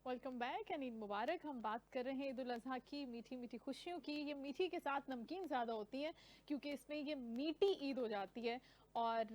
Welcome back and عید مبارک. ہم بات کر رہے ہیں عید الاضحیٰ کی، میٹھی میٹھی خوشیوں کی. یہ میٹھی کے ساتھ نمکین زیادہ ہوتی ہیں کیونکہ اس میں یہ میٹھی عید ہو جاتی ہے. اور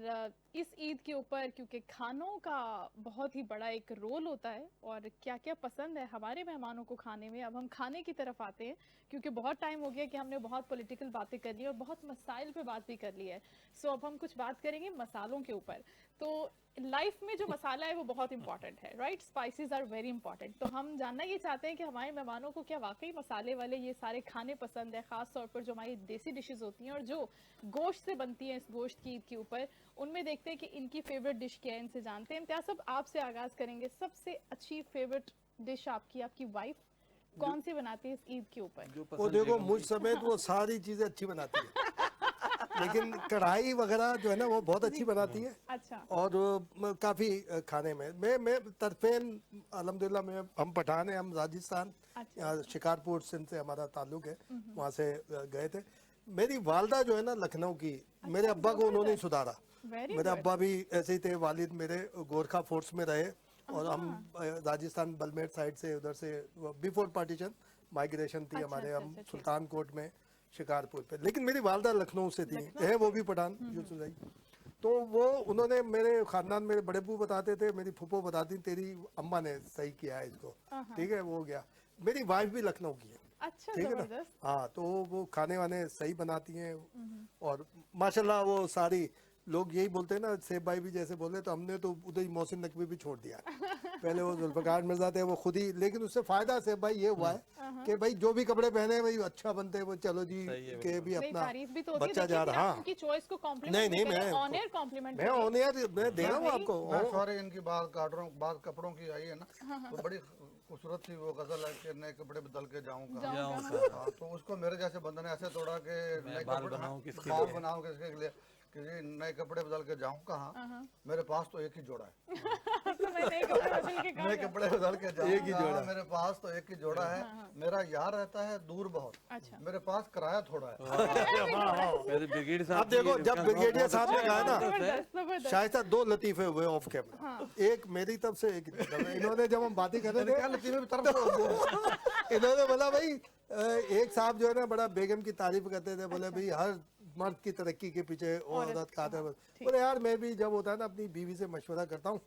اس عید کے اوپر کیونکہ کھانوں کا بہت ہی بڑا ایک رول ہوتا ہے اور کیا کیا پسند ہے ہمارے مہمانوں کو کھانے میں. اب ہم کھانے کی طرف آتے ہیں کیونکہ بہت ٹائم ہو گیا کہ ہم نے بہت پولیٹیکل باتیں کر لی اور بہت مسائل پہ بات بھی کر لی ہے. سو اب ہم کچھ بات کریں گے مسالوں کے اوپر. تو لائف میں جو مسالہ ہے وہ بہت امپورٹنٹ ہے، right? Spices are very important. تو ہم جاننا یہ چاہتے ہیں کہ ہمارے مہمانوں کو کیا واقعی مسالے والے یہ سارے کھانے پسند ہے، خاص طور پر جو ہماری دیسی ڈشز ہوتی ہیں اور جو گوشت سے بنتی ہیں اس گوشت کی عید کے اوپر. ان میں دیکھتے ہیں کہ ان کی فیوریٹ ڈش کیا ہے، ان سے جانتے ہیں. امتیاز صاحب آپ سے آغاز کریں گے. سب سے اچھی فیوریٹ ڈش آپ کی وائف کون سی بناتی ہے اس عید کے اوپر؟ وہ دیکھو مجھ سمیت وہ ساری چیزیں اچھی بناتی ہے، لیکن کڑھائی وغیرہ جو ہے نا وہ بہت اچھی بناتی ہے. اچھا. اور کافی کھانے میں طرفین الحمدللہ میں ہم پٹھان ہیں، ہم راجستھان یہاں شکارپور سندھ سے ہمارا تعلق ہے، وہاں سے گئے تھے. میری والدہ جو ہے نا لکھنؤ کی، میرے ابا کو انہوں نے سدھارا. میرے ابا بھی ایسے ہی تھے، والد میرے گورکھا فورس میں رہے اور ہم راجستھان بلمیر سائڈ سے ادھر سے بیفور پارٹیشن مائگریشن تھی ہمارے، ہم سلطان کوٹ میں شکارپور پہ. لیکن میری والدہ لکھنؤ سے تھی، ہے وہ بھی پٹھان یوسف زئی. تو وہ انہوں نے میرے خاندان میں بڑے ابو بتاتے تھے، میری پھوپھو بتاتی تیری اماں نے صحیح کیا ہے اس کو، ٹھیک ہے. وہ ہو گیا. میری وائف بھی لکھنؤ کی ہے، ٹھیک ہے نا. ہاں تو وہ کھانے وانے صحیح بناتی ہیں اور ماشاءاللہ وہ ساری لوگ یہی بولتے ہیں نا، سیب بھائی بھی جیسے بولے تو ہم نے تو ادھر ہی محسن نقوی بھی چھوڑ دیا. پہلے وہ ذوالفقار مرزا تھے وہ خود ہی، لیکن اس سے فائدہ سیب بھائی یہ ہوا ہے کہ بھائی جو بھی کپڑے پہنے بھائی اچھا بنتے ہیں وہ، چلو جی کہ بھی اپنا بچہ جا رہا. ہاں نہیں نہیں میں آن ایئر میں دے رہا ہوں آپ کو. میں سوری ان کی بات کاٹ رہا ہوں. بات کپڑوں کی آئی ہے نا، وہ بڑی خوبصورت سی وہ غزل ہے کہ نئے کپڑے بدل کے جاؤں کہاں. تو اس کو میرے جیسے بندے نے ایسے توڑا کہ نئے کپڑے بال بناؤں کس کے لیے کہ نئے کپڑے بدل کے جاؤں کہاں، میرے پاس تو ایک ہی جوڑا ہے. نئے کپڑے بدل کے جاؤں کہاں، میرے پاس تو ایک ہی جوڑا ہے. میرا یار رہتا ہے دور بہت، میرے پاس کرایہ تھوڑا ہے. اب دیکھو جب بریگیڈیئر صاحب نے کہا نا، شائستہ دو لطیفے ہوئے آف کیمرہ، ایک میری طرف سے ایک انہوں نے جب ہم باتیں کر رہے تھے انہوں نے بولا بھائی ایک صاحب جو ہے نا بڑا بیگم کی تعریف کرتے تھے، بولے بھائی ہر مرد کی ترقی کے پیچھے عورت کھاتا ہے. بولے یار میں بھی جب ہوتا ہے نا اپنی بیوی سے مشورہ کرتا ہوں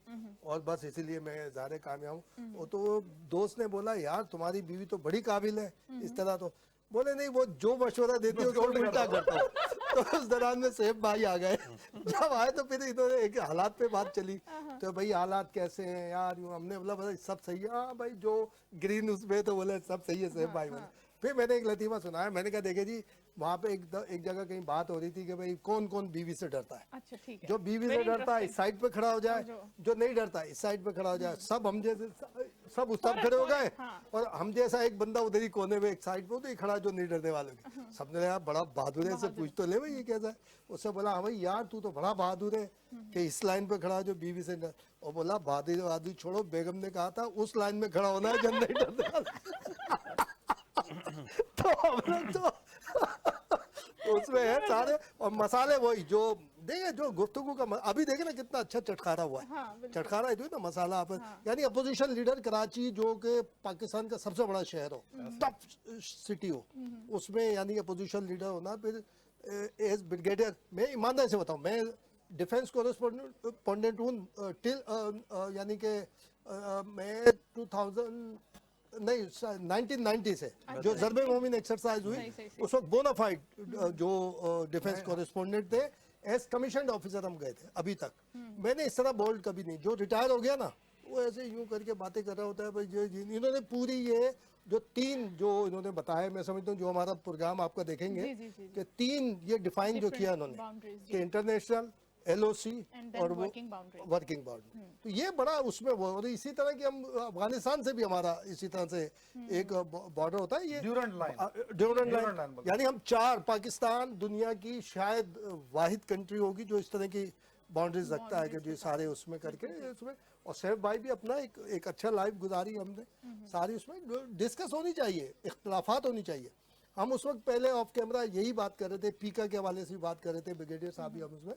اور بس اسی لیے میں ظاہر کامیاب ہوں. تو دوست نے بولا یار تمہاری بیوی تو بڑی قابل ہے اس طرح. تو بولے نہیں وہ جو مشورہ دیتی ہے اس کو الٹا کرتا ہوں. تو اس دوران میں سیب بھائی آ گئے. جب آئے تو پھر انہوں نے ایک حالات پہ بات چلی، تو بھائی حالات کیسے ہیں یار. ہم نے بولا بھائی سب صحیح ہے. ہاں بھائی جو گرین اس پہ، تو بولے سب صحیح ہے سیب بھائی. بولے پھر میں نے ایک لطیفہ سنایا. میں نے کہا دیکھیں جی وہاں پہ ایک جگہ کہیں بات ہو رہی تھی کہ بھائی کون کون بیوی سے ڈرتا ہے. جو بیوی سے ڈرتا ہے اس سائڈ پہ کھڑا ہو جائے، جو نہیں ڈرتا ہے اس سائڈ پہ کھڑا ہو جائے. سب ہم جیسے سب اس طرف کھڑے ہو گئے اور ہم جیسا ایک بندہ ادھر ہی کونے میں ایک سائڈ پہ ادھر ہی کھڑا جو نہیں ڈرنے والوں کے. سب نے کہا بڑا بہادر ہے، سے پوچھ تو لے بھائی یہ کیسا ہے. اس سے بولا ہاں بھائی یار تو بڑا بہادر ہے کہ اس لائن پہ کھڑا جو بیوی سے ڈر. اور بولا بہادری چھوڑو، بیگم نے کہا تھا اس لائن میں کھڑا ہونا ہے جب نہیں ڈرنے والے. تو ہم لوگ تو اس میں ہے سارے. اور مسالے وہی جو دیکھیں جو گفتگو کا ابھی دیکھیں نا کتنا اچھا چٹکارا ہوا ہے. چٹکارا جو ہے نا مسالہ آپ یعنی اپوزیشن لیڈر کراچی جو کہ پاکستان کا سب سے بڑا شہر ہو، ٹف سٹی ہو، اس میں یعنی اپوزیشن لیڈر ہونا. پھر ایز بریگیڈیئر میں ایمانداری سے بتاؤں میں ڈیفینس کورسپونڈنٹ ہوں یعنی کہ میں 1990 سے جو ضرب مومن ایکسرسائز ہوئی اس وقت بونافائڈ جو ڈیفینس کورسپونڈنٹ تھے ایز کمیشنڈ آفیسر ہم گئے تھے. ابھی تک میں نے اس طرح بولڈ کبھی نہیں. جو ریٹائر ہو گیا نا وہ ایسے یوں کر کے باتیں کر رہا ہوتا ہے. بھائی انہوں نے پوری یہ جو تین جو انہوں نے بتایا، میں سمجھتا ہوں جو ہمارا پروگرام آپ کا دیکھیں گے کہ تین یہ ڈیفائن جو کیا انہوں نے کہ انٹرنیشنل، ایل او سی اور وہ ورکنگ باؤنڈری. تو یہ بڑا اس میں وہ. اور اسی طرح کہ ہم افغانستان سے بھی ہمارا اسی طرح سے ایک بارڈر ہوتا ہے، یہ ڈیورنڈ لائن. یعنی ہم چار، پاکستان دنیا کی شاید واحد کنٹری ہوگی جو اس طرح کی باؤنڈریز رکھتا ہے کہ جو سارے اس میں کر کے اس میں. اور سیف بھائی بھی اپنا ایک اچھا لائف گزاری ہم نے ساری. اس میں ڈسکس ہونی چاہیے، اختلافات ہونی چاہیے. ہم اس وقت پہلے آف کیمرہ یہی بات کر رہے تھے، پیکا کے حوالے سے بھی بات کر رہے تھے، بریگیڈیئر صاحب بھی ہم اس میں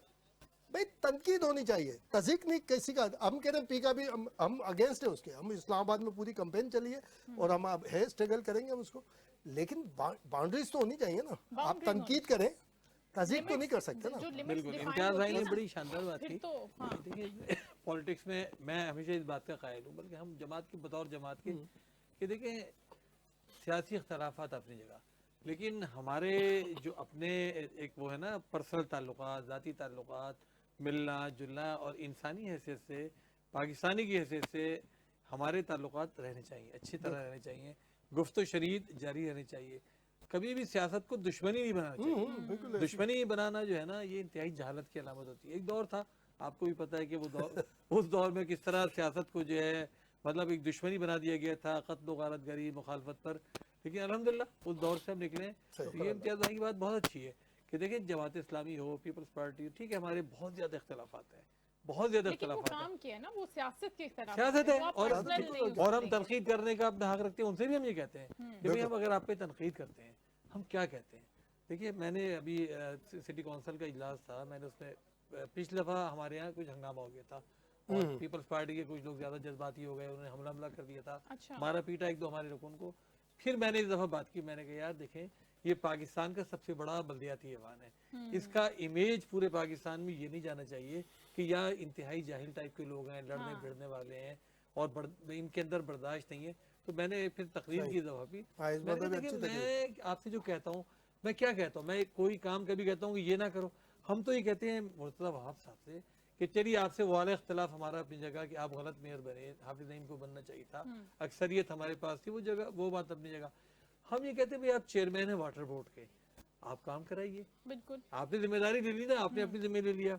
भाई तनकीद होनी चाहिए, तज़ीक नहीं किसी का। हम कह रहे हैं पी का भी हम अगेंस्ट है उसके, हम इस्लामाबाद में पूरी कैंपेन चली है और हम अब है स्ट्रगल करेंगे हम उसको, लेकिन बाउंड्रीज तो होनी चाहिए ना। आप तनकीद करें, तज़ीक तो नहीं कर सकते ना। बिल्कुल, इम्तियाज भाई ने बड़ी शानदार बात की। देखिए पॉलिटिक्स में मैं हमेशा इस बात का कायल हूँ, बल्कि हम जमात की बतौर जमात के, कि देखें सियासी इख्तलाफात अपनी जगह, लेकिन हमारे जो अपने एक वो है ना पर्सनल ताल्लुकात, ज़ाती ताल्लुकात, मिलना जुलना और इंसानी हैसियत से, पाकिस्तानी की हैसियत से हमारे ताल्लुकात रहने चाहिए, अच्छी तरह रहने चाहिए, गुफ्तो शरीत जारी रहनी चाहिए। कभी भी सियासत को दुश्मनी नहीं बनाना चाहिए। दुश्मनी बनाना जो है ना, ये इंतहाई जहालत की अलामत होती है। एक दौर था, आपको भी पता है कि वो दौर उस दौर में किस तरह सियासत को जो है मतलब एक दुश्मनी बना दिया गया था, क़त्ल गारत गरी मुखालफत पर। लेकिन अल्हम्दुलिल्लाह उस दौर से हम निकले। तो ये इम्तियाज़ भाई की बात बहुत अच्छी है कि देखिए जमात इस्लामी हो, पीपल्स पार्टी हो, ठीक है हमारे बहुत ज़्यादा इख्तलाफात हैं, बहुत ज़्यादा इख्तलाफात है, काम किया ना वो सियासत के इख्तलाफ सियासत है। और हम तनकीद करने का अपना हक रखते हैं, उनसे भी हम ये कहते हैं कि भाई हम अगर आप पे तनकीद करते हैं, हम क्या कहते हैं। देखिए मैंने अभी सिटी काउंसिल का इजलास था, मैंने उसमें पिछली दफ़ा हमारे यहाँ कुछ हंगामा हो गया था और पीपल्स पार्टी के कुछ लोग ज़्यादा जज्बाती हो गए, उन्होंने हमला कर दिया था, मारा पीटा एक दो हमारे रुकन को। फिर मैंने इस दफ़ा बात की, मैंने कहा यार देखें ये पाकिस्तान का सबसे बड़ा बल्दियाती ऐवान है, इसका इमेज पूरे पाकिस्तान में ये नहीं जाना चाहिए कि यहाँ इंतहाई जाहिल टाइप के लोग हैं, लड़ने भिड़ने वाले हैं और इनके अंदर बर्दाश्त नहीं है। तो मैंने फिर तकरीर की दफ़ा भी मैं आपसे जो कहता हूँ, मैं क्या कहता हूँ, मैं कोई काम कभी कहता हूँ कि ये ना करो, हम तो ये कहते हैं मुर्तज़ा वहाब साहब से कि चलिए आपसे वाले इख्तलाफ हमारा अपनी जगह कि आप गलत मेयर बने, हाफिज़ नईम को बनना चाहिए था, अक्सरियत हमारे पास थी, वो जगह वो बात अपनी जगह। हम ये कहते हैं भाई आप चेयरमैन हैं वाटर बोर्ड के, आप काम कराइए, बिल्कुल आपने जिम्मेदारी ले ली ना, आपने अपनी जिम्मे ले लिया,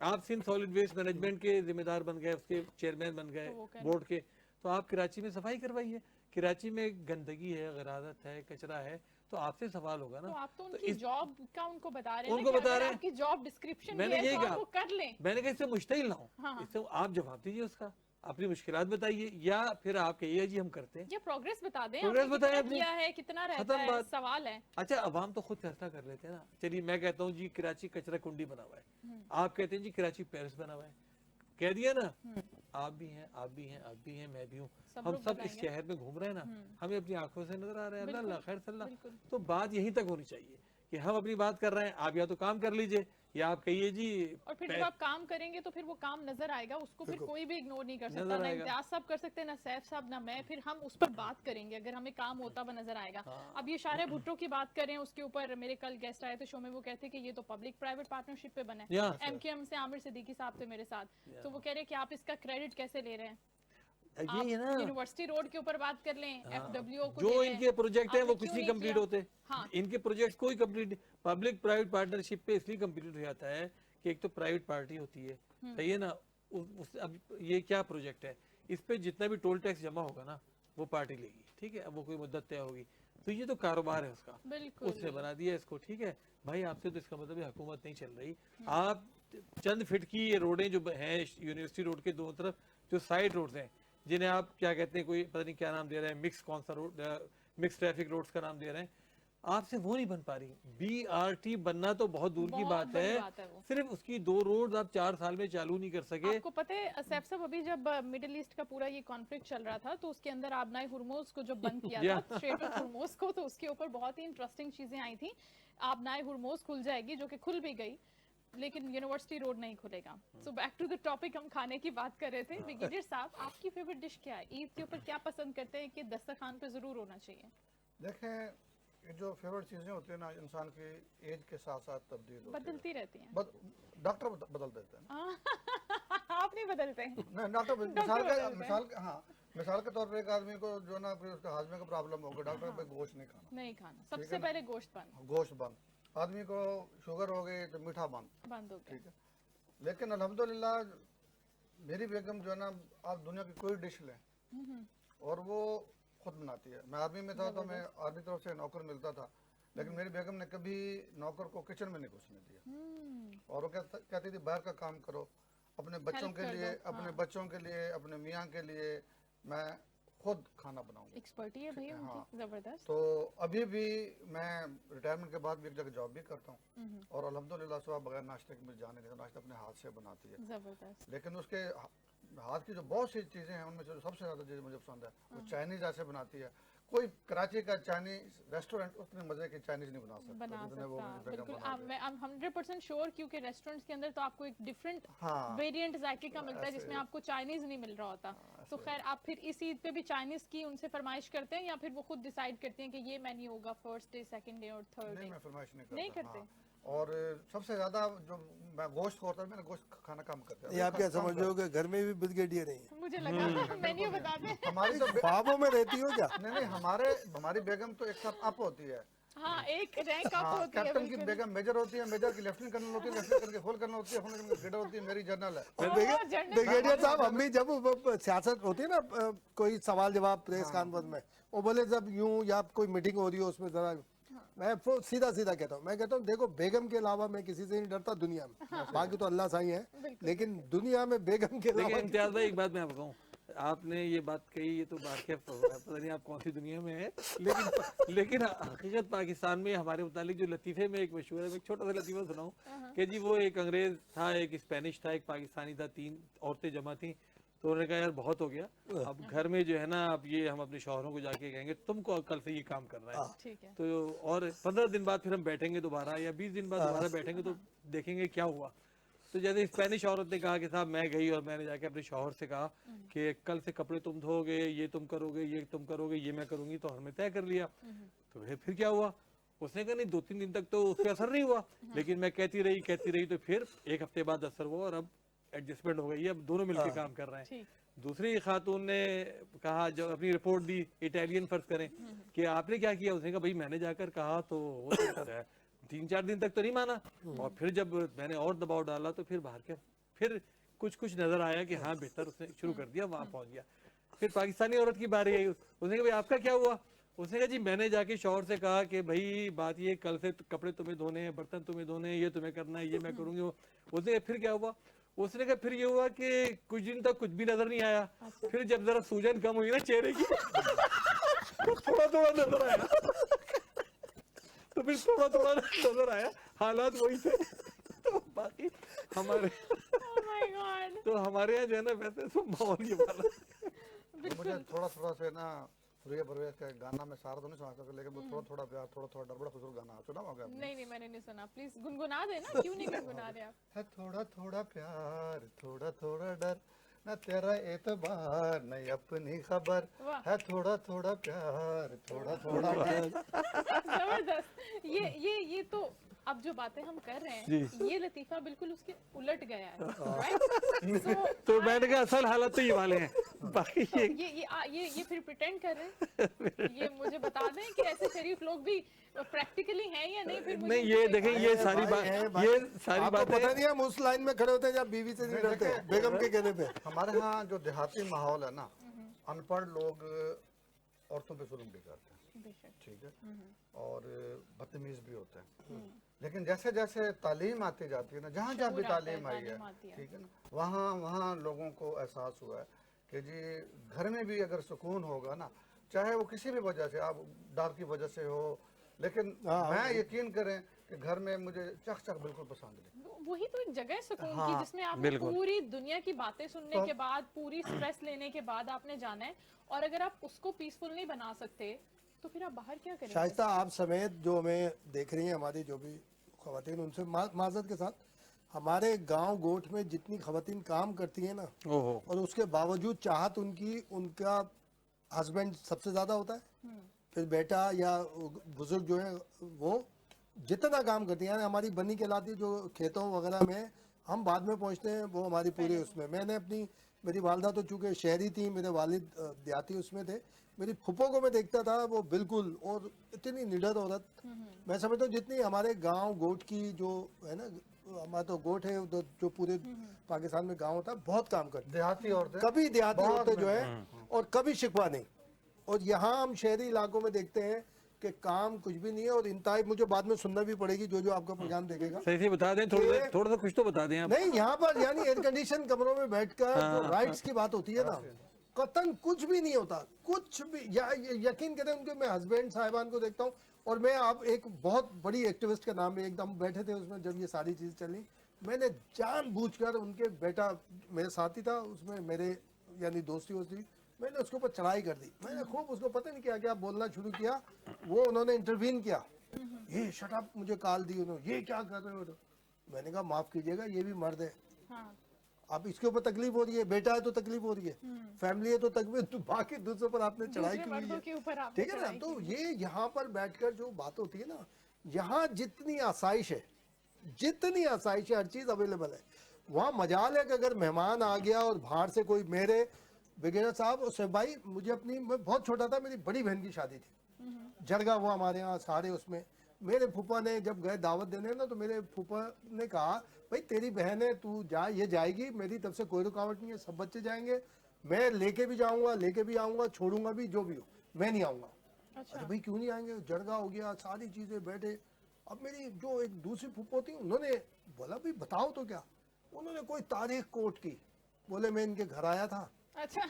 आप सिंध सॉलिड वेस्ट मैनेजमेंट के जिम्मेदार बन गए, उसके चेयरमैन बन गए बोर्ड के, तो आप कराची में सफाई करवाइए। कराची में गंदगी है, गरारत है, कचरा है, तो आपसे सवाल होगा ना। तो आप तो उनकी जॉब का उनको बता रहे हैं, उनको बता रहे हैं आपकी जॉब डिस्क्रिप्शन मैंने यही कहा, कर लें। मैंने कहा इससे मुश्तिल ना हो, इससे आप जवाब दीजिए उसका, अपनी मुश्किलात बताइए, या फिर आप कहिए जी हम करते हैं, या प्रोग्रेस बता दें, प्रोग्रेस बताएं कितना है, कितना रहता है, सवाल है। अच्छा अवाम तो खुद फैसला कर लेते हैं ना। चलिए मैं कहता हूँ जी कराची कचरा कुंडी बना हुआ है, आप कहते हैं जी कराची पेरिस बना हुआ है, कह दिया ना, आप भी हैं, आप भी हैं, आप भी हैं, मैं भी हूँ, हम सब इस शहर में घूम रहे हैं ना, हमें अपनी आंखों से नजर आ रहा है, अल्लाह खैर सल्लल्लाह। तो बात यहीं तक होनी चाहिए कि हम अपनी बात कर रहे हैं, आप या तो काम कर लीजिए या आप कहिए जी, और फिर जब आप काम करेंगे तो फिर वो काम नजर आएगा, उसको फिर कोई भी इग्नोर नहीं कर सकता, ना इम्तियाज साहब कर सकते, ना सैफ साहब, ना मैं, फिर हम उस पर बात करेंगे अगर हमें काम होता हुआ नजर आएगा। अब ये शारे भुट्टो की बात करें, उसके ऊपर मेरे कल गेस्ट आए थे शो में, वो कहते कि ये तो पब्लिक प्राइवेट पार्टनरशिप पे बना है, एमकेएम से आमिर सिद्दीकी साहब थे मेरे साथ, तो वो कह रहे कि आप इसका क्रेडिट कैसे ले रहे हैं। ये ना यूनिवर्सिटी रोड के ऊपर बात कर लें, एफडब्ल्यू को जो इनके प्रोजेक्ट हैं वो किस लिए कंप्लीट होते, इनके प्रोजेक्ट कोई कंप्लीट पब्लिक प्राइवेट पार्टनरशिप पे इसलिए कंप्लीट हो जाता है कि एक तो प्राइवेट पार्टी होती है, सही है ना, अब ये क्या प्रोजेक्ट है, इस पे जितना भी टोल टैक्स जमा होगा ना वो पार्टी लेगी, ठीक है, अब वो कोई मुद्दत तय होगी, तो ये तो कारोबार है उसका, उसने बना दिया इसको, ठीक है भाई, आपसे तो इसका मतलब हुकूमत नहीं चल रही, आप चंद फीट की ये रोडें जो हैं यूनिवर्सिटी रोड के दोनों तरफ जो साइड रोड्स हैं, जिन्हें आप क्या कहते हैं, कोई पता नहीं क्या नाम दे रहे हैं, मिक्स कौन सा रोड, मिक्स ट्रैफिक रोड्स का नाम दे रहे हैं, आपसे वो नहीं बन पा रही। बीआरटी बनना तो बहुत दूर की बात है, सिर्फ उसकी 2 रोड आप 4 साल में चालू नहीं कर सके। आपको पता है सैफ साहब, अभी जब मिडिल ईस्ट का पूरा ये कॉन्फ्लिक्ट चल रहा था, तो उसके अंदर आबनाई हुर्मुज को जब बंद किया था, स्ट्रेट ऑफ हुर्मुज को, तो उसके ऊपर बहुत ही इंटरेस्टिंग चीजें आई थी। आबनाई हुर्मुज खुल जाएगी, जो कि खुल भी गई, लेकिन यूनिवर्सिटी रोड नहीं खुलेगा। So back to the topic, हम खाने की बात कर रहे थे। ब्रिगेडियर साहब, आपकी फेवरेट डिश क्या है? ईद के ऊपर क्या पसंद करते हैं कि दस्तरखान पे जरूर होना चाहिए? देखें, ये जो फेवरेट चीजें होती है ना, इंसान की एज के साथ साथ तब्दील बदलती रहती हैं। डॉक्टर बदल देते हैं। आप नहीं बदलते हैं? नहीं, डॉक्टर मिसाल के तौर पे एक आदमी को जो ना उसका हाजमे का प्रॉब्लम होगा, डॉक्टर पे गोश्त नहीं खाना, सबसे पहले गोश्त बंद, आदमी को शुगर हो गई तो मीठा बंद हो गया, ठीक है। लेकिन अल्हम्दुलिल्लाह मेरी बेगम जो है ना, आप दुनिया की कोई डिश लें और वो खुद बनाती है। मैं आर्मी में था तो मैं आर्मी तरफ से नौकर मिलता था, लेकिन मेरी बेगम ने कभी नौकर को किचन में नहीं घुसने दिया, और वो कहती थी बाहर का काम करो, अपने बच्चों के लिए, अपने मियाँ के लिए मैं खुद खाना बनाऊंगा। एक्सपर्टी है भैया उनकी जबरदस्त। तो अभी भी मैं रिटायरमेंट के बाद भी एक जगह जॉब भी करता हूँ और अल्हम्दुलिल्लाह सुबह बगैर नाश्ते के मुझे जाने नहीं देता, नाश्ता अपने हाथ से बनाती है। जबरदस्त। लेकिन उसके हाथ की जो बहुत सी चीज़ें हैं उनमें से जो सबसे ज़्यादा चीज़ मुझे पसंद है वो चाइनीज़ ऐसे बनाती है। कोई कराची का चाइनीज रेस्टोरेंट उतने मजे की चाइनीज नहीं बना सकता जितने वो मुझे बिल्कुल। बना दे। I'm 100% श्योर, क्योंकि रेस्टोरेंट्स के अंदर तो आपको एक डिफरेंट हाँ। वेरिएंट जायके का मिलता है जिसमें आपको चाइनीज नहीं मिल रहा होता। तो खैर आप फिर इस ईद पे भी चाइनीज की उनसे फरमाइश करते हैं या फिर वो खुद डिसाइड करते हैं कि ये मेन्यू होगा फर्स्ट डे, सेकंड डे और थर्ड डे? नहीं, मैं फरमाइश नहीं करता। नहीं करते? हाँ। और सबसे ज्यादा जो मैं गोश्त होता है, मैंने गोश्त खाना कम करता है। ये आप क्या समझ रहे हो कि घर में भी ब्रिगेडियर नहीं है? मुझे लगा मेन्यू बता दें। हमारी तो ख्वाबों में रहती हो क्या? नहीं, हमारी बेगम तो एक साथ अप होती है। हाँ, एक रैंक अप हाँ, होती है। कैप्टन की बेगम मेजर होती है, मेजर की लेफ्टिनेंट कर्नल होती है, लेफ्टिनेंट कर्नल की फुल कर्नल होती है, फुल कर्नल की ब्रिगेडियर होती है, मेरी जनरल है। ब्रिगेडियर साहब, हम भी जब सियासत होती है ना, कोई सवाल जवाब प्रेस कॉन्फ्रेंस में, वो बोले जब यूं या कोई मीटिंग हो रही हो उसमें जरा, मैं सीधा सीधा कहता हूँ, मैं कहता हूँ देखो बेगम के अलावा मैं किसी से नहीं डरता दुनिया में, बाकी तो अल्लाह साईं है, लेकिन दुनिया में बेगम के अलावा। इम्तियाज भाई एक बात मैं आपको कहूँ, आपने ये बात कही, ये तो वाकिफ पता नहीं आप कौन सी दुनिया में है, लेकिन हकीकत पाकिस्तान में हमारे मुतालिक जो लतीफ़े में एक मशहूर है, मैं एक छोटा सा लतीफ़ा सुनाऊँ कि जी वो एक अंग्रेज़ था, एक स्पेनिश था, एक पाकिस्तानी था, 3 औरतें जमा थी। तो उन्होंने कहा यार बहुत हो गया, अब घर में जो है ना, अब ये हम अपने शौहरों को जाके कहेंगे तुमको कल से ये काम करना है। ठीक है। तो और 15 दिन बाद फिर हम बैठेंगे दोबारा या 20 दिन बाद दोबारा बैठेंगे तो देखेंगे क्या हुआ। तो जैसे स्पेनिश औरत ने कहा कि साहब मैं गई और मैंने जाके अपने शौहर से कहा कि कल से कपड़े तुम धोगे, ये तुम करोगे, ये तुम करोगे, ये मैं करूंगी, तो हमने तय कर लिया। तो फिर क्या हुआ? उसने कहा नहीं 2-3 दिन तक तो उस पर असर नहीं हुआ, लेकिन मैं कहती रही तो फिर 1 हफ्ते बाद असर हुआ और अब एडजस्टमेंट हो गई है, अब दोनों मिलकर काम कर रहे हैं। दूसरी खातून ने कहा, जब अपनी रिपोर्ट दी, इटालियन फर्ज करें कि आपने क्या किया, उसने कहा भाई मैंने जाकर कहा तो वो तो है, 3-4 दिन तक तो नहीं माना, और फिर जब मैंने और दबाव डाला तो फिर बाहर के फिर कुछ नजर आया कि हाँ बेहतर, उसने शुरू कर दिया, वहां पहुंच गया। फिर पाकिस्तानी औरत की बारी आई, उसने कहा भाई आपका क्या हुआ? उसने कहा जी मैंने जाके शौहर से कहा कि भाई बात ये, कल से कपड़े तुम्हें धोने हैं, बर्तन तुम्हें धोने हैं, ये तुम्हें करना है, ये मैं करूंगी। उसने कहा फिर क्या हुआ? उसने कहा फिर ये हुआ कि कुछ दिन तक कुछ भी नजर नहीं आया, फिर जब जरा सूजन कम हुई ना चेहरे की तो थोड़ा नजर आया, तो फिर थोड़ा नजर आया, हालात वही थे। तो बाकी हमारे तो हमारे यहाँ जो है ना वैसे तो माहौल ये वाला। मुझे थोड़ा से ना सूर्य परवेज का गाना में सारा तो नहीं सुना सकता, लेकिन वो थोड़ा प्यार थोड़ा डर, बड़ा खूबसूरत गाना सुना होगा आपने? नहीं मैंने नहीं सुना, प्लीज गुनगुना देना। क्यों नहीं गुनगुना रहे आप? है थोड़ा प्यार, थोड़ा डर, न तेरा एतबार नहीं अपनी खबर, है थोड़ा प्यार, थोड़ा डर। जबरदस्त। ये तो अब जो बातें हम कर रहे हैं, ये लतीफा बिल्कुल उसके उलट गया है, राइट? तो मैंने कहा असल हालत तो ये वाले हैं, बाकी ये फिर प्रिटेंड कर रहे हैं। ये मुझे बता दें कि ऐसे शरीफ लोग भी प्रैक्टिकली हैं या नहीं? फिर नहीं, ये देखें, ये सारी बातें पता नहीं, हम उस लाइन में खड़े होते हैं जब बीवी से नहीं डरते बेगम के कहने पे। हमारे यहाँ जो देहाती माहौल है ना, अनपढ़ लोग औरतों पे जुल्म भी करते हैं, ठीक है, और बदतमीज भी होते हैं। लेकिन जैसे जैसे तालीम आती जाती है ना, जहाँ जहाँ भी तालीम आई है, ठीक है ना, वहाँ लोगों को एहसास हुआ है कि जी घर में भी अगर सुकून होगा ना, चाहे वो किसी भी वजह से, आप डर की वजह से हो, लेकिन मैं यकीन करें कि घर में मुझे चक बिल्कुल पसंद नहीं। वही तो एक जगह सुकून की, जिसमें आप पूरी दुनिया की बातें सुनने के बाद, पूरी स्ट्रेस लेने के बाद आपने जाना है, और अगर आप उसको पीसफुल नहीं बना सकते तो फिर आप बाहर क्या करेंगे? शाइस्ता आप समेत जो हमें देख रही हैं, हमारी जो भी खवातीन, उनसे माजरत के साथ, हमारे गांव गोठ में जितनी खवातीन काम करती हैं ना, और उसके बावजूद चाहत उनका हस्बैंड सबसे ज्यादा होता है, फिर बेटा या बुजुर्ग जो है वो जितना काम करती हैं। हमारी बनी कहलाती जो खेतों वगैरह में हम बाद में पहुंचते हैं, वो हमारी पूरी उसमें। मैंने मेरी वालदा तो चूँकि शहरी थी, मेरे वालिद देहाती उसमें थे, मेरी फुप्पो को मैं देखता था, वो बिल्कुल, और इतनी निडर औरत, मैं समझता हूँ जितनी हमारे गांव गोठ की जो है ना, हमारा तो गोठ है जो पूरे पाकिस्तान में गांव होता है, बहुत काम करते, देहाती औरतें, कभी देहाती औरतें जो है, और कभी शिकवा नहीं। और यहाँ हम शहरी इलाकों में देखते हैं कि काम कुछ भी नहीं है, और इंतहाई मुझे बाद में सुनना भी पड़ेगी जो आपका प्रोग्राम देखेगा। सही से बता दें, थोड़ा सा कुछ तो बता दें आप। नहीं, यहाँ पर यानी एयर कंडीशन कमरों में बैठकर जो राइट्स की बात होती है ना, कतन कुछ भी नहीं होता, कुछ भी। यकीन करें, उनके मैं हस्बैंड साहिबान को देखता हूँ, और मैं आप एक बहुत बड़ी एक्टिविस्ट का नाम है, एकदम बैठे थे उसमें जब ये सारी चीज़ चली, मैंने जानबूझकर उनके बेटा मेरे साथ ही था उसमें, मेरे यानी दोस्ती वोस्ती, मैंने उसके ऊपर चढ़ाई कर दी। मैंने खूब उसको पता नहीं क्या क्या बोलना शुरू किया, वो उन्होंने इंटरवीन किया, ये शट अप, मुझे कॉल दी उन्होंने, ये क्या कर रहे हो। मैंने कहा माफ कीजिएगा, ये भी मर्द है, अब इसके ऊपर तकलीफ हो रही है, बेटा है तो तकलीफ हो रही है, फैमिली है तो तकलीफ, तो बाकी दूसरों पर आपने चढ़ाई की हुई है, ठीक है ना। तो ये यहाँ पर बैठकर जो बात होती है ना, यहाँ जितनी आसाइश है, जितनी आसाइश है, हर चीज अवेलेबल है, वहाँ मजाल है कि अगर मेहमान आ गया और बाहर से कोई, मेरे ब्रिगेडियर साहब और भाई, मुझे अपनी, मैं बहुत छोटा था, मेरी बड़ी बहन की शादी थी, जरगा हुआ हमारे यहाँ सारे, उसमें मेरे फूफा ने जब गए दावत देने ना, तो मेरे फूफा ने कहा भाई तेरी बहन है, तू जा, ये जाएगी, मेरी तरफ से कोई रुकावट नहीं है, सब बच्चे जाएंगे, मैं लेके भी जाऊंगा, लेके भी आऊंगा, छोड़ूंगा भी, जो भी हो, मैं नहीं आऊंगा। अच्छा भाई क्यों नहीं आएंगे, जरगा हो गया, सारी चीजें, बैठे। अब मेरी जो एक दूसरी फूफो थी, उन्होंने बोला भाई बताओ तो क्या, उन्होंने कोई तारीख कोट की, बोले मैं इनके घर आया था, अच्छा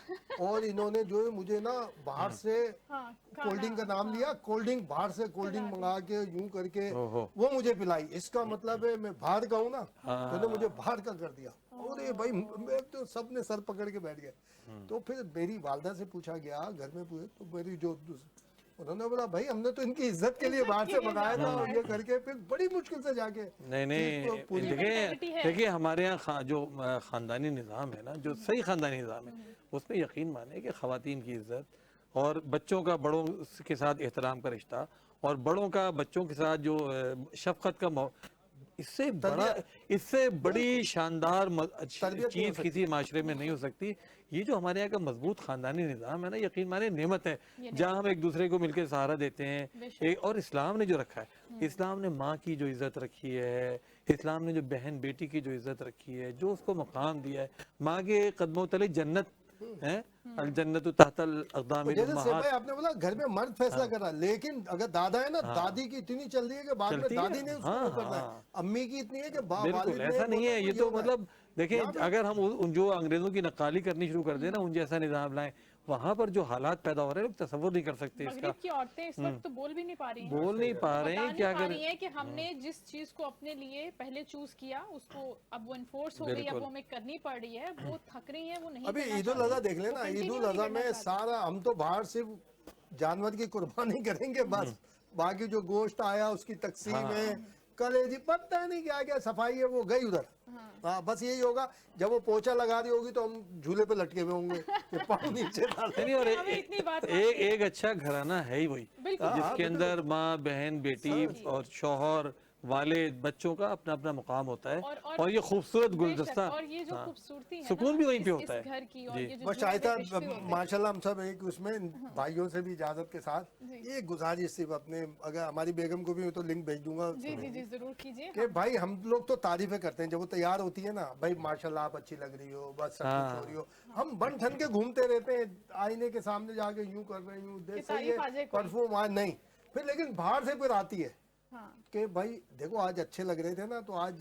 और इन्होंने जो है मुझे ना बाहर से कोल्ड ड्रिंक का नाम लिया, कोल्ड ड्रिंक बाहर से कोल्ड ड्रिंक मंगा के यूं करके वो मुझे पिलाई, इसका मतलब है मैं बाहर का हूँ ना, तो उन्होंने मुझे बाहर का कर दिया। अरे भाई मैं तो सबने सर पकड़ के बैठ गए। तो फिर मेरी वालदा से पूछा गया, घर में पूछे, तो मेरी जो उन्होंने बोला भाई हमने तो इनकी इज्जत के लिए बाहर से मंगाया था, और ये करके फिर बड़ी मुश्किल से जाके नहीं देखिए हमारे यहाँ जो खानदानी निज़ाम है ना, जो सही खानदानी निज़ाम है, उसमें यकीन माने कि ख़वातीन की इज्जत और बच्चों का बड़ों के साथ एहतराम का रिश्ता, और बड़ों का बच्चों के साथ जो शफ़क़त का, इससे बड़ी शानदार चीज़ किसी माशरे में नहीं हो सकती। ये जो हमारे यहाँ का मजबूत खानदानी निज़ाम है ना, यकीन माने नेमत है, जहाँ हम एक दूसरे को मिलकर सहारा देते हैं। और इस्लाम ने जो रखा है, इस्लाम ने माँ की जो इज़्ज़त रखी है, इस्लाम ने जो बहन बेटी की जो इज़्ज़त रखी है, जो उसको मकाम दिया है, माँ के कदमों तले जन्नत है, अल जन्नतु तहतल अक़दामिल उम्महात। आपने बोला घर में मर्द फैसला कर रहा है, लेकिन अगर दादा है ना, दादी की इतनी चल रही है कि बाद में दादी ने उसको करना है, अम्मी की इतनी है कि बिल्कुल ऐसा नहीं है। ये तो मतलब देखिए, अगर हम जो अंग्रेजों की नक्काली करनी शुरू कर दें ना, उन जैसा निज़ाम लाएं, वहाँ पर जो हालात पैदा हो रहे हैं, लोग तसव्वुर नहीं कर सकते इसका। मगरिब की औरतें इस वक्त तो बोल भी नहीं पा रही हैं, बोल नहीं पा रहे हैं, क्या करें कि हमने जिस चीज को अपने लिए पहले चूज किया, उसको अब वो इन्फोर्स हो गई, अब वो हमें करनी पड़ रही है, वो थक रही है, वो नहीं। अभी ईद उल अज़हा देख लेना, ईद उल अज़हा में सारा हम तो बाहर सिर्फ जानवर की कुर्बानी करेंगे बस, बाकी जो गोश्त आया उसकी तकसीम है, कलेजी पता नहीं क्या क्या सफाई है, वो गई उधर। हाँ बस यही होगा, जब वो पोछा लगा रही होगी तो हम झूले पे लटके हुए होंगे कि पाँव नीचे डालें। और एक अच्छा घराना है ही वही, जिसके अंदर माँ बहन बेटी और शौहर वाले बच्चों का अपना अपना मुकाम होता है, और ये खूबसूरत गुलदस्ता, और ये जो खूबसूरती है सुकून भी वहीं पे होता है घर की, और ये जो बस शायद माशाल्लाह हम सब एक उसमें भाइयों से भी इजाजत के साथ ये गुजारिश सिर्फ अपने, अगर हमारी बेगम को भी तो लिंक भेज दूंगा, जी जी जी जरूर कीजिए, कि भाई हम लोग तो तारीफें करते हैं जब वो तैयार होती है ना, भाई माशाल्लाह आप अच्छी लग रही हो, बस सब कुछ हो रही हो, हम बन ठन के घूमते रहते हैं आईने के सामने जाके यूं कर रही हूँ, सही है परफ्यूम आज नहीं, फिर लेकिन बाहर से फिर आती है कि भाई देखो आज अच्छे लग रहे थे ना, तो आज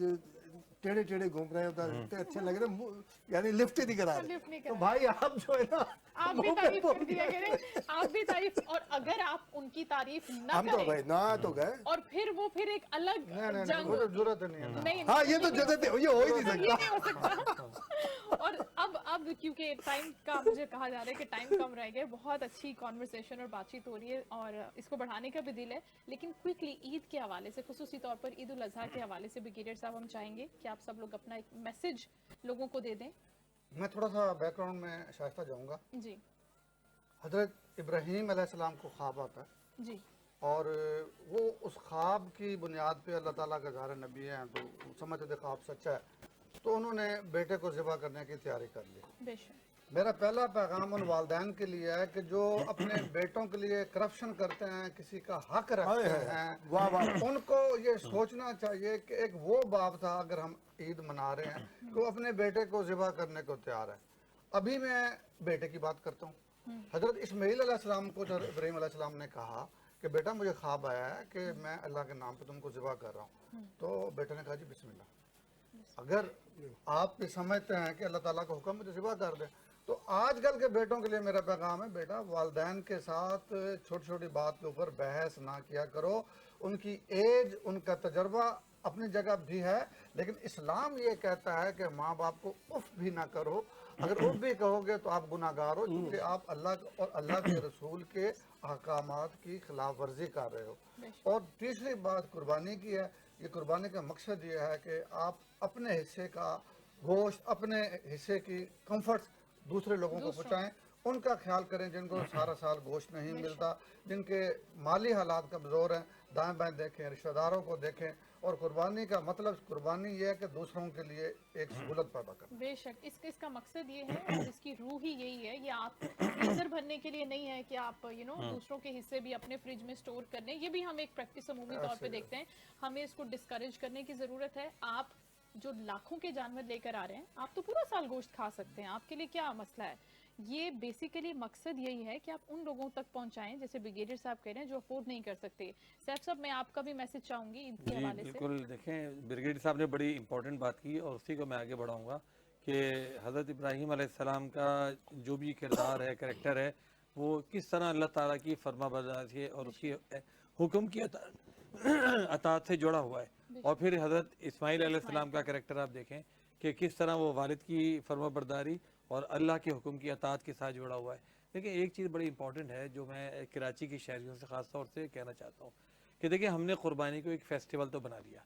टेढ़े टेढ़े घूम रहे हैं, इतने अच्छे लग रहे हैं, यानी लिफ्ट ही नहीं करा रहे। तो भाई आप जो है ना, आप भी तारीफ कर दिया करें, आप भी तारीफ, और अगर आप उनकी तारीफ ना हम तो गए ना, तो गए, और फिर वो फिर एक अलग जंग, जरूरत नहीं है। हाँ ये तो जरूरत है, ये हो ही नहीं सकता। और अब क्योंकि टाइम का मुझे कहा जा रहा है कि टाइम कम रह गया, बहुत अच्छी कॉन्वर्सेशन और बातचीत हो रही है, और इसको बढ़ाने का भी दिल है, लेकिन क्विकली ईद के हवाले से, खुसूसी तौर पर ईद उल अज़हा के हवाले से ब्रिगेडियर साहब हम चाहेंगे कि आप सब लोग अपना एक मैसेज लोगों को दे दें। मैं थोड़ा सा बैकग्राउंड में शाइस्ता जाऊंगा जी। हजरत इब्राहीम अलैहिस्सलाम को ख्वाब आता है जी, और वो उस ख्वाब की बुनियाद पे अल्लाह ताला का ज़ाहिर नबी हैं, तो समझते थे ख्वाब सच्चा है, तो उन्होंने बेटे को ज़िबा करने की तैयारी कर ली। बेशक। मेरा पहला पैगाम उन वालदैन के लिए है कि जो अपने बेटों के लिए करप्शन करते हैं, किसी का हक रखते हैं, उनको ये सोचना चाहिए कि एक वो बाप था, अगर हम ईद मना रहे हैं, कि वो अपने बेटे को ज़िबा करने को तैयार है। अभी मैं बेटे की बात करता हूँ। हजरत इस्माईल अलैहिस्सलाम को जब इब्राहीम अलैहिस्सलाम ने कहा कि बेटा मुझे ख्वाब आया है कि मैं अल्लाह के नाम पे तुमको ज़िबा कर रहा हूँ, तो बेटे ने कहा जी बिस्मिल्लाह। अगर आप भी समझते हैं कि अल्लाह ताला का हुक्म मुझे ज़िबा कर दे, तो आजकल के बेटों के लिए मेरा पैगाम है, बेटा वालिदैन के साथ छोटी छोटी बात के ऊपर बहस ना किया करो। उनकी एज, उनका तजर्बा अपनी जगह भी है, लेकिन इस्लाम ये कहता है कि माँ बाप को उफ भी ना करो। अगर उफ भी कहोगे तो आप गुनाहगार हो, क्योंकि आप अल्लाह और अल्लाह के रसूल के अहकामात की खिलाफ वर्जी कर रहे हो। और तीसरी बात कुर्बानी की है। ये कुर्बानी का मकसद ये है कि आप अपने हिस्से का गोश्त, अपने हिस्से की कंफर्ट दूसरे लोगों को पहुँचाएं, उनका ख्याल करें जिनको सारा साल गोश्त नहीं मिलता, जिनके माली हालात कमज़ोर हैं, दाएं बाएं देखें, रिश्तेदारों को देखें। और कुर्बानी का मतलब, कुर्बानी ये है कि दूसरों के लिए एक सहूलत पैदा करना। बेशक इसका मकसद ये है और इसकी रूह ही यही है। ये आप फ्रीजर भरने के लिए नहीं है कि आप दूसरों के हिस्से भी अपने फ्रिज में स्टोर कर लें। ये भी हम एक प्रैक्टिस अमूमी तौर पे देखते हैं। हमें इसको डिस्करेज करने की ज़रूरत है। आप जो लाखों के जानवर लेकर आ रहे हैं, आप तो पूरा साल गोश्त खा सकते हैं, आपके लिए क्या मसला है। ये बेसिकली मकसद यही है कि आप उन लोगों तक पहुंचाएं, जैसे ब्रिगेडियर साहब कह रहे हैं, जो अफोर्ड नहीं कर सकते। सैफ साहब, मैं आपका भी मैसेज चाहूंगी इनके हवाले से। बिल्कुल, देखें ब्रिगेडियर साहब ने बड़ी इंपॉर्टेंट बात की और उसी को मैं आगे बढ़ाऊंगा कि हज़रत इब्राहीम अलैहिस्सलाम का जो भी किरदार है, कैरेक्टर है, वो किस तरह अल्लाह ताला की फरमाबरदारी और उसकी हुक्म की अताअत से जुड़ा हुआ है। और फिर हज़रत इस्माइल अलैहिस्सलाम का कैरेक्टर आप देखें कि किस तरह वो वालिद की फरमाबरदारी और अल्लाह के हुक्म की अताअत के साथ जुड़ा हुआ है। देखिए, एक चीज़ बड़ी इंपॉर्टेंट है जो मैं कराची की शहरियों से ख़ास तौर से कहना चाहता हूँ कि देखिए, हमने कुर्बानी को एक फेस्टिवल तो बना लिया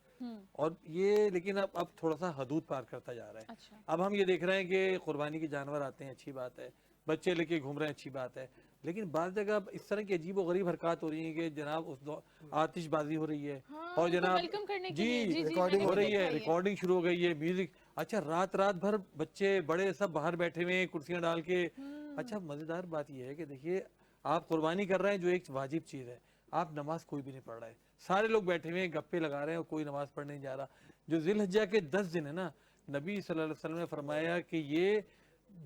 और ये, लेकिन अब थोड़ा सा हदूद पार करता जा रहा है। अच्छा। अब हम ये देख रहे हैं कि कुर्बानी के जानवर आते हैं, अच्छी बात है, बच्चे लेके घूम रहे हैं, अच्छी बात है, लेकिन बाद जगह इस तरह की अजीब व गरीब हरकत हो रही है कि जनाब आतिशबाजी हो रही है और जनाब रिकॉर्डिंग हो रही है, रिकॉर्डिंग शुरू हो गई है, म्यूजिक। अच्छा, रात रात भर बच्चे बड़े सब बाहर बैठे हुए हैं कुर्सियां डाल के। अच्छा, मजेदार बात यह है कि देखिए, आप कुर्बानी कर रहे हैं जो एक वाजिब चीज़ है, आप नमाज कोई भी नहीं पढ़ रहा है, सारे लोग बैठे हुए हैं गप्पे लगा रहे हैं और कोई नमाज पढ़ने नहीं जा रहा। जो ज़िलहज्जा के 10 दिन है ना, नबी सल्लल्लाहु अलैहि वसल्लम ने फरमाया कि ये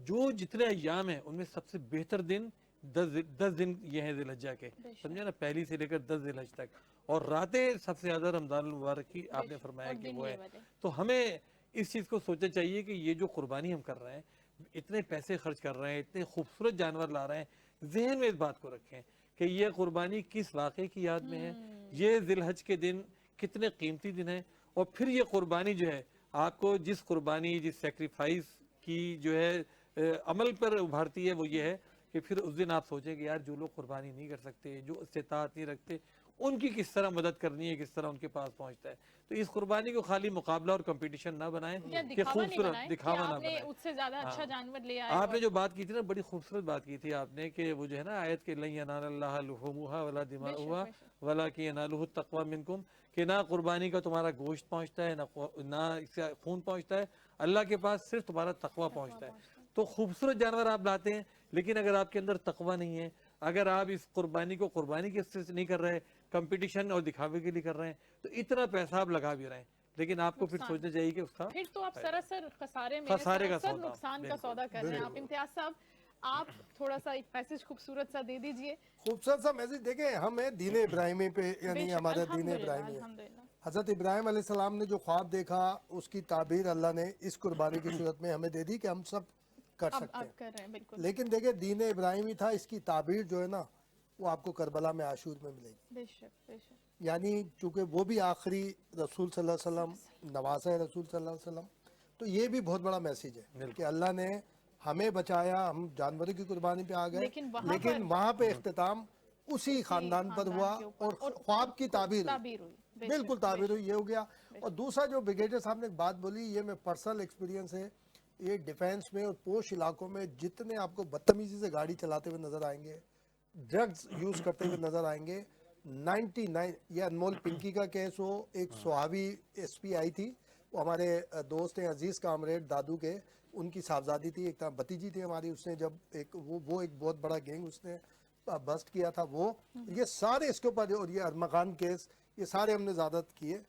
जो जितने अय्याम हैं उनमें सबसे बेहतर दिन 10 दिन ये हैं ज़िलहज्जा के, समझे ना, पहली से लेकर 10 ज़िलहज तक। और रातें सबसे ज़्यादा रमज़ान मुबारक की आपने फरमाया कि वो है। तो हमें इस चीज़ को सोचना चाहिए कि ये जो कुर्बानी हम कर रहे हैं, इतने पैसे खर्च कर रहे हैं, इतने खूबसूरत जानवर ला रहे हैं, जहन में इस बात को रखें कि ये कुर्बानी किस वाक़े की याद में है, ये ज़िलहज के दिन कितने कीमती दिन हैं। और फिर ये कुर्बानी जो है, आपको जिस कुर्बानी, जिस सेक्रीफाइस की जो है अमल पर उभारती है, वो ये है कि फिर उस दिन आप सोचें कि यार, जो लोग कुर्बानी नहीं कर सकते, जो इस्तिताअत नहीं रखते, उनकी किस तरह मदद करनी है, किस तरह उनके पास पहुंचता है। तो इस कुर्बानी को खाली मुकाबला और कंपटीशन ना बनाएं कि खूबसूरत दिखावा ना बनाएं। उससे ज्यादा अच्छा जानवर ले आए। आपने जो बात की थी ना, बड़ी खूबसूरत बात की थी आपने कि वो जो है ना आयत के लन यनालल्लाह लुहुमुहा वला दिमाउहा वलाकिन यनालुहु तक़वा मिनकुम, कि ना कुर्बानी का तुम्हारा गोश्त पहुंचता है, ना इसका खून पहुंचता है, अल्लाह के पास सिर्फ तुम्हारा तक़वा पहुंचता है। तो खूबसूरत जानवर आप लाते हैं, लेकिन अगर आपके अंदर तक़वा नहीं है, अगर आप इस कुर्बानी को कुर्बानी के से नहीं कर रहे, कंपटीशन और दिखावे के लिए कर रहे हैं, तो इतना पैसा आप लगा भी रहे हैं, लेकिन आपको फिर सोचना चाहिए कि उसका फिर तो आप सरासर खसारे में, खसारे का सौदा, नुकसान का सौदा कर रहे हैं आप। इम्तियाज साहब, आप थोड़ा सा एक मैसेज खूबसूरत सा दे दीजिए। खूबसूरत सा मैसेज देखें, हमें दीन इब्राहिमी पे, यानी हमारा दीन इब्राहिमी है। हज़रत इब्राहिम अलैहिस्सलाम ने जो ख्वाब देखा, उसकी ताबीर अल्लाह ने इस कुर्बानी की सूरत में हमें दे दी कि हम सब कर सकते हैं। कर रहे हैं, बिल्कुल। लेकिन देखिए, दीन इब्राहिमी था, इसकी ताबीर जो है ना, वो आपको करबला में आशूर में मिलेगी। बेशक, बेशक। यानी चूंकि वो भी आखिरी रसूल सल्लल्लाहु अलैहि वसल्लम, नवासा है रसूल सल्लल्लाहु अलैहि वसल्लम, तो ये भी बहुत बड़ा मैसेज है कि अल्लाह ने हमें बचाया, हम जानवरों की कुर्बानी पे आ गए, लेकिन वहाँ पे इख्तिताम उसी खानदान पर हुआ और ख्वाब की ताबीर हुई, बिल्कुल ताबीर हुई, ये हो गया। और दूसरा जो ब्रिगेडियर साहब ने एक बात बोली, ये मैं पर्सनल एक्सपीरियंस है, ये डिफेंस में और पोश इलाकों में जितने आपको बदतमीजी से गाड़ी चलाते हुए नजर आएंगे, ड्रग्स यूज करते हुए नजर आएंगे, 99, ये अनमोल पिंकी का केस हो, एक सुहावी एसपी आई थी, वो हमारे दोस्त हैं, अजीज कामरेड दादू के, उनकी साहबजादी थी, एक भतीजी थी हमारी, उसने जब एक वो एक बहुत बड़ा गैंग उसने बस्ट किया था, वो ये सारे इसके ऊपर, और ये अरमकान केस, ये सारे हमने ज़्यादत किए।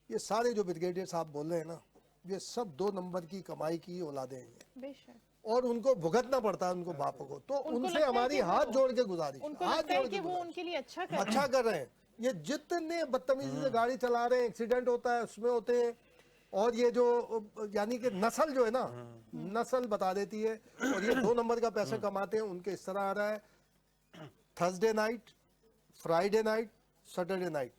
ये सारे जो ब्रिगेडियर साहब बोल रहे हैं ना, ये सब 2 नंबर की कमाई की औलादे हैं ये, और उनको भुगतना पड़ता है उनको बापों को। तो उनसे हमारी हाथ जोड़ के गुजारिश, हाथ जोड़ के वो उनके लिए अच्छा कर रहे हैं। ये जितने बदतमीजी से गाड़ी चला रहे हैं, एक्सीडेंट होता है उसमें होते हैं, और ये जो यानी कि नस्ल जो है ना, नस्ल बता देती है। और ये 2 नंबर का पैसा कमाते हैं, उनके इस तरह आ रहा है, Thursday night, Friday night, Saturday night.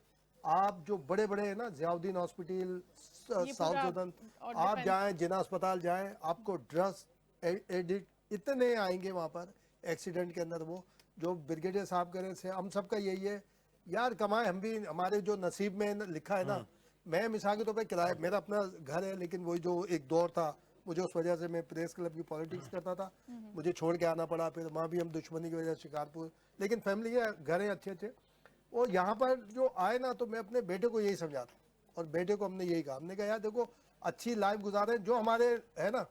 आप जो बड़े बड़े हैं ना, जियाउद्दीन हॉस्पिटल, साउथ सदन, आप जाएं, जिना अस्पताल जाएं, आपको ड्रग्स एडिक्ट इतने आएंगे वहाँ पर एक्सीडेंट के अंदर। वो जो ब्रिगेडियर साहब करें से हम सबका यही है यार, कमाए हम भी, हमारे जो नसीब में लिखा है ना। मैं मिसाल के तौर पर किराए, मेरा अपना घर है, लेकिन वही जो एक दौर था, मुझे उस वजह से मैं प्रेस क्लब की पॉलिटिक्स करता था, मुझे छोड़ के आना पड़ा। फिर वहाँ भी हम दुश्मनी की वजह से शिकारपुर, लेकिन फैमिली के घर हैं अच्छे अच्छे। और यहाँ पर जो आए ना, तो मैं अपने बेटे को यही समझाता हूँ, और बेटे को हमने यही कहा, हमने कहा यार देखो, अच्छी लाइफ गुजारे, जो हमारे है ना,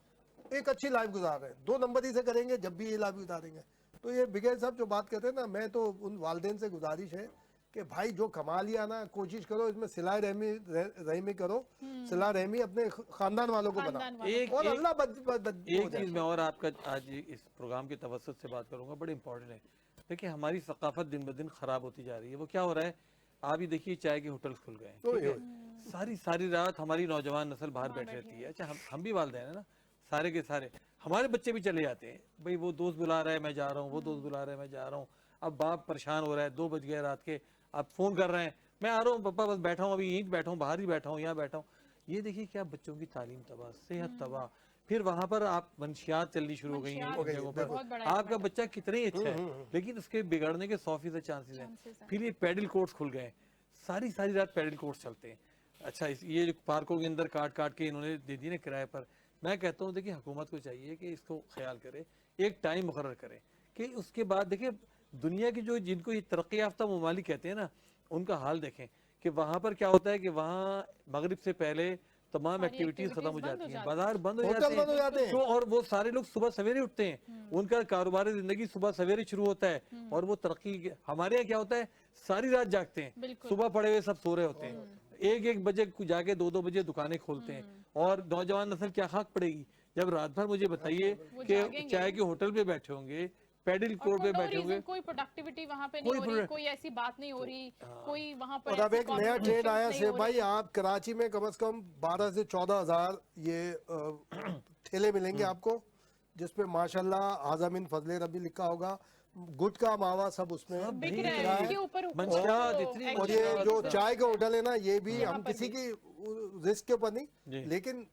एक अच्छी लाइफ गुजार रहे हैं, 2 नंबर ही से करेंगे जब भी ये लाइफ गुजारेंगे। तो ये ब्रिगेडियर साहब जो बात कहते हैं ना, मैं तो उन वालिदैन से गुजारिश है कि भाई जो कमा लिया ना, कोशिश करो इसमें सिलाई रहमी करो, सिला रहमी अपने खानदान वालों को बनाओ, और अल्लाह एक चीज मैं और आपका आज इस प्रोग्राम की तवज्जुह से बात करूंगा, बड़ी इंपॉर्टेंट है। देखिए हमारी सकाफत दिन ब दिन खराब होती जा रही है। वो क्या हो रहा है, आप ही देखिए, चाय के होटल खुल गए, ठीक है? सारी रात हमारी नौजवान नस्ल बाहर बैठ रहती है। अच्छा, हम भी वालिदैन है ना, सारे के सारे, हमारे बच्चे भी चले जाते हैं, भाई वो दोस्त बुला रहा है मैं जा रहा हूँ, वो दोस्त बुला रहा है मैं जा रहा हूँ। अब बाप परेशान हो रहा है, 2 बज गए रात के, आप फोन कर रहे हैं, मैं आ रहा हूँ पापा, बस बैठा हूँ, अभी यहीं बैठा हूँ, बाहर ही बैठा हूँ, यहाँ बैठा हूँ। ये देखिए क्या बच्चों की तालीम तबाह, सेहत तबाह। फिर वहां पर आप मंशियात चलनी शुरू हो गई हैं इन जगहों पर। आपका बच्चा कितना ही अच्छा है, लेकिन उसके बिगड़ने के 100% चांसेस हैं। फिर ये पैडल कोर्ट्स खुल गए, सारी रात पैडल कोर्ट्स चलते हैं। अच्छा, ये जो पार्कों के अंदर काट के इन्होंने दे दी ना किराए पर। मैं कहता हूँ देखिए हुकूमत को चाहिए कि इसको ख्याल करे, एक टाइम मुकर्रर करे कि उसके बाद देखिए दुनिया की जो, जिनको ये तरक्की याफ्ता ममालिक कहते हैं ना, उनका हाल देखें कि वहाँ पर क्या होता है कि वहाँ मगरिब से पहले तमाम एक्टिविटीज खत्म हो जाती हैं, बाजार बंद हो जाते हैं। तो और वो सारे लोग सुबह सवेरे उठते हैं, उनका कारोबारी जिंदगी सुबह सवेरे शुरू होता है, और वो तरक्की। हमारे यहाँ क्या होता है, सारी रात जागते हैं, सुबह पड़े हुए सब सो रहे होते हैं, 1-1 बजे जाके 2-2 बजे दुकानें खोलते हैं। और नौजवान नस्ल क्या खाक पड़ेगी जब रात भर, मुझे बताइए, कि चाय के होटल पे बैठे होंगे, पैडल कोर्ट पे बैठे होंगे, कोई प्रोडक्टिविटी वहाँ पे नहीं हो रही, कोई ऐसी बात नहीं हो रही, कोई वहाँ पर। और अब एक नया ट्रेंड आया से भाई, आप कराची में कम से कम 12 से 14 हजार ये ठेले मिलेंगे आपको, जिसपे माशाल्लाह आज़मीन फजले रबी लिखा होगा, गुटखा मावा सब उसमें बिक रहा है। और ये जो चाय का होटल है ना, ये भी हम किसी की रिस्क के ऊपर नहीं, लेकिन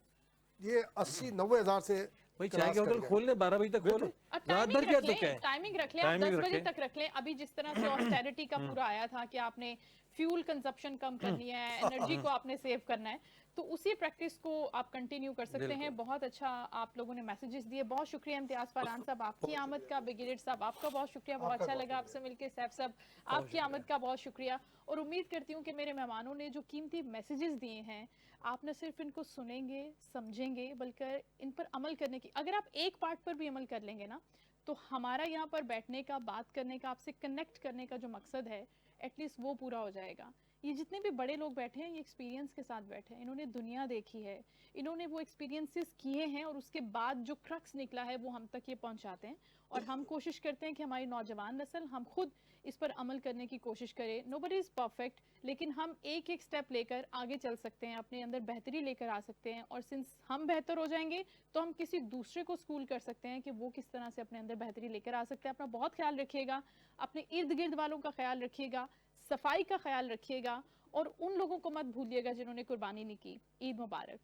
ये 80-90 हजार से भाई चाय के होटल खोल ले, 12 बजे तक खोले, रात भर क्या तुक है, टाइमिंग रख ले, 10 बजे तक रख ले। अभी जिस तरह से ऑस्टेरिटी का पूरा आया था कि आपने फ्यूल कंजप्शन कम करनी है, एनर्जी को आपने सेव करना है, तो उसी प्रैक्टिस को आप कंटिन्यू कर सकते हैं। बहुत अच्छा आप लोगों ने मैसेजेस दिए, बहुत शुक्रिया इम्तियाज फरहान साहब, आपकी आमद का। ब्रिगेडियर साहब आपका बहुत शुक्रिया, बहुत अच्छा लगा आपसे मिलकर। सैफ साहब आपकी आमद का बहुत शुक्रिया, और उम्मीद करती हूँ कि मेरे मेहमानों ने जो कीमती मैसेजेस दिए हैं, आप न सिर्फ इनको सुनेंगे समझेंगे, बल्कि इन पर अमल करने की, अगर आप एक पार्ट पर भी अमल कर लेंगे ना, तो हमारा यहाँ पर बैठने का, बात करने का, आपसे कनेक्ट करने का जो मकसद है, एटलीस्ट वो पूरा हो जाएगा। ये जितने भी बड़े लोग बैठे हैं, ये एक्सपीरियंस के साथ बैठे हैं, इन्होंने दुनिया देखी है, इन्होंने वो एक्सपीरियंसेस किए हैं, और उसके बाद जो क्रक्स निकला है वो हम तक ये पहुंचाते हैं। और हम कोशिश करते हैं कि हमारी नौजवान नस्ल, हम खुद इस पर अमल करने की कोशिश करें। नोबडी इज़ परफेक्ट, लेकिन हम एक एक स्टेप लेकर आगे चल सकते हैं, अपने अंदर बेहतरी लेकर आ सकते हैं। और सिंस हम बेहतर हो जाएंगे, तो हम किसी दूसरे को स्कूल कर सकते हैं कि वो किस तरह से अपने अंदर बेहतरी लेकर आ सकते हैं। अपना बहुत ख्याल रखिएगा, अपने इर्द गिर्द वालों का ख्याल रखिएगा, सफाई का ख्याल रखिएगा, और उन लोगों को मत भूलिएगा जिन्होंने कुर्बानी नहीं की। ईद मुबारक।